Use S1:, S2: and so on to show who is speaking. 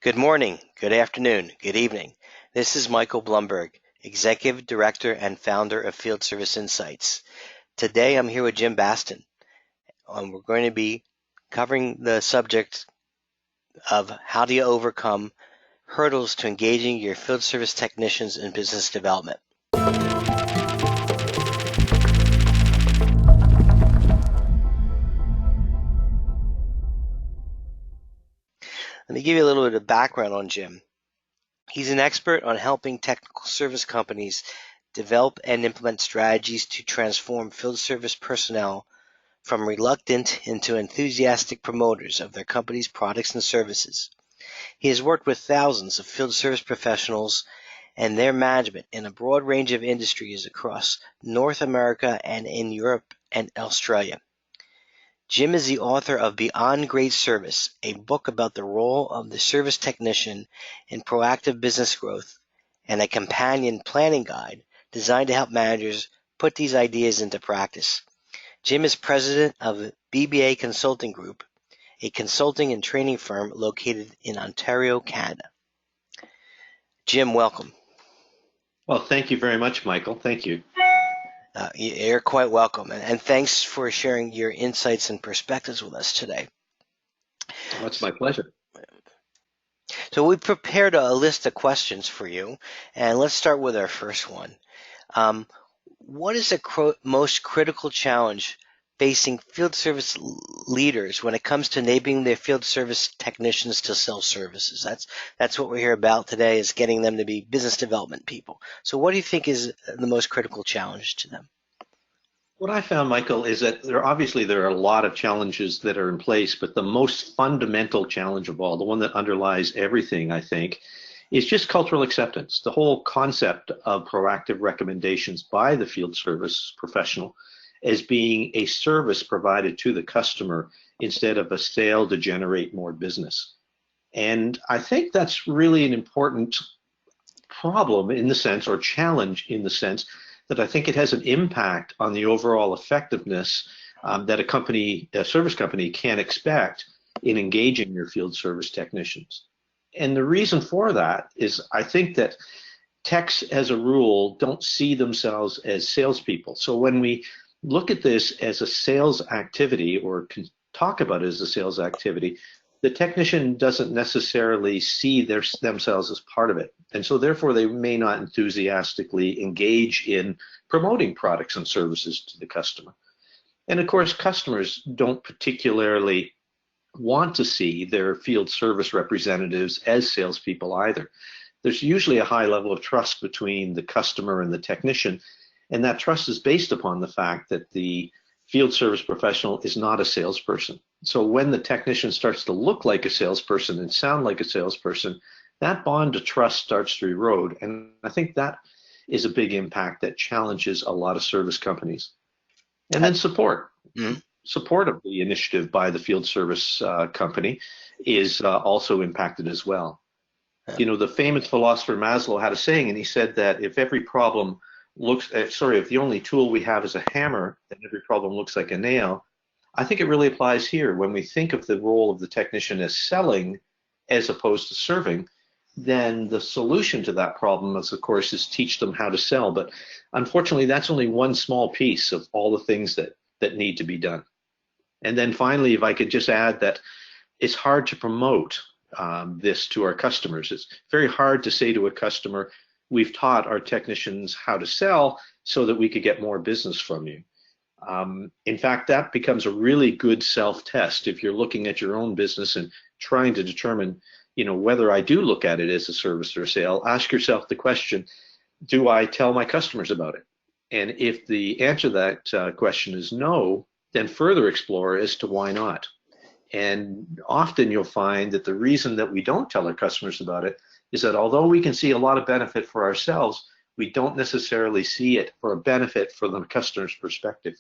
S1: Good morning, good afternoon, good evening. This is Michael Blumberg, Executive Director and Founder of Field Service Insights. Today I'm here with Jim Baston. We're going to be covering the subject of how do you overcome hurdles to engaging your field service technicians in business development. Let me give you a little bit of background on Jim. He's an expert on helping technical service companies develop and implement strategies to transform field service personnel from reluctant into enthusiastic promoters of their company's products and services. He has worked with thousands of field service professionals and their management in a broad range of industries across North America and in Europe and Australia. Jim is the author of Beyond Great Service, a book about the role of the service technician in proactive business growth, and a companion planning guide designed to help managers put these ideas into practice. Jim is president of BBA Consulting Group, a consulting and training firm located in Ontario, Canada. Jim, welcome.
S2: Well, thank you very much, Michael. Thank you.
S1: You're quite welcome, and thanks for sharing your insights and perspectives with us today.
S2: Well, it's my pleasure.
S1: So we prepared a list of questions for you, and let's start with our first one. What is the most critical challenge facing field service leaders when it comes to enabling their field service technicians to sell services? That's what we're here about today, is getting them to be business development people. So what do you think is the most critical challenge to them?
S2: What I found, Michael, is that there are a lot of challenges that are in place, but the most fundamental challenge of all, the one that underlies everything, I think, is just cultural acceptance. The whole concept of proactive recommendations by the field service professional as being a service provided to the customer instead of a sale to generate more business. And I think that's really an important problem in the sense, or challenge in the sense, that I think it has an impact on the overall effectiveness that a service company can expect in engaging your field service technicians. And the reason for that is I think that techs, as a rule, don't see themselves as salespeople. So when we look at this as a sales activity, or can talk about it as a sales activity, the technician doesn't necessarily see themselves as part of it. And so therefore they may not enthusiastically engage in promoting products and services to the customer. And of course, customers don't particularly want to see their field service representatives as salespeople either. There's usually a high level of trust between the customer and the technician, and that trust is based upon the fact that the field service professional is not a salesperson. So when the technician starts to look like a salesperson and sound like a salesperson, that bond of trust starts to erode. And I think that is a big impact that challenges a lot of service companies. And then support. Mm-hmm. Support of the initiative by the field service company is also impacted as well. Yeah. You know, the famous philosopher Maslow had a saying, and he said that if the only tool we have is a hammer, then every problem looks like a nail. I think it really applies here. When we think of the role of the technician as selling as opposed to serving, then the solution to that problem is, of course, is teach them how to sell. But unfortunately, that's only one small piece of all the things that need to be done. And then finally, if I could just add that it's hard to promote this to our customers. It's very hard to say to a customer, we've taught our technicians how to sell so that we could get more business from you. In fact, that becomes a really good self-test. If you're looking at your own business and trying to determine, whether I do look at it as a service or a sale, ask yourself the question, do I tell my customers about it? And if the answer to that question is no, then further explore as to why not. And often you'll find that the reason that we don't tell our customers about it is that although we can see a lot of benefit for ourselves, we don't necessarily see it for a benefit from the customer's perspective.